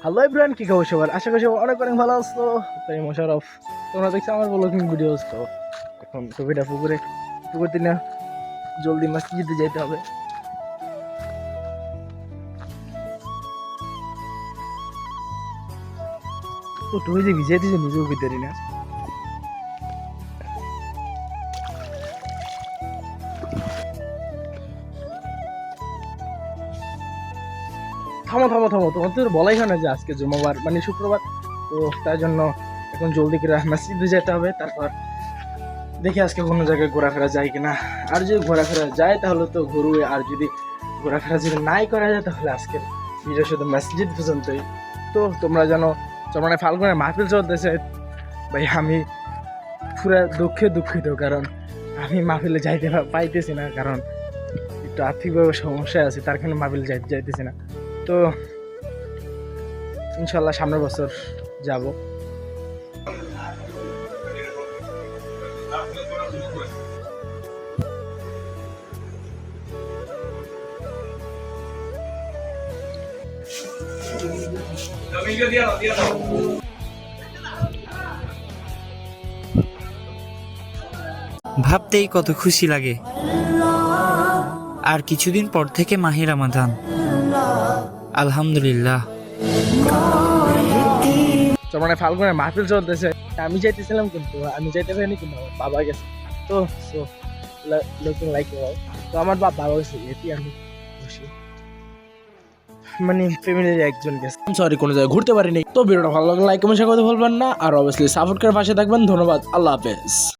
Hello everyone, কি খবর সবার? আশা করি সবাই অনেক অনেক ভালো আছো। তাই মোশারফ, তোমরা দেখছো আমার ব্লগিং ভিডিওস। তো এখন টুপিটা পুকুর দিনে জলদি মসজিদে যেতে হবে। তো টুপি যে ভিজে দিয়েছে নিজেও ভিতরে না। থামো থামো থামো, তোমার তো বলাই হয় না যে আজকে জুমাবার মানে শুক্রবার। তো তার জন্য এখন জলদি করে মসজিদে যেতে হবে। তারপর দেখি আজকে কোনো জায়গায় ঘোরাফেরা যায় কিনা। আর যদি ঘোরাফেরা যায় তাহলে তো ঘুরবে, আর যদি ঘোরাফেরা যদি নাই করা যায় তাহলে আজকের ভিডিও শুধু মসজিদ পর্যন্তই। তো তোমরা জানো মানে ফাল্গুনের মাহফিল চলতেছে। ভাই আমি পুরা দুঃখিত, কারণ আমি মাহফিলে যাইতে পাইতেছি না, কারণ একটু আর্থিকভাবে সমস্যা আছে, তার কারণে মাহফিলে যাইতেছি না। তো ইনশাল্লাহ সামনের বছর যাব। ভাবতেই কত খুশি লাগে। আর কিছুদিন পর থেকে মাহে রমাদান। আলহামদুলিল্লাহ। মানে ফাল্গুনের মাহফিল চলতেছে, আমি যাইতেছিলাম কিন্তু আমি যাইতে পারিনি, কিন্তু আমার বাবা গেছে। তো লুকিং লাইক তো আমার বাবা গেছে, এটি আমি খুশি। মানে ফ্যামিলির একজন গেছে, সরি কোনো জায়গায় ঘুরতে পারিনি। তো ভিডিওটা ভালো লাগলে লাইক কমেন্ট শেয়ার করতে ভুলবেন না, আর অবশ্যই সাপোর্ট করে পাশে থাকবেন। ধন্যবাদ, আল্লাহ হাফেজ।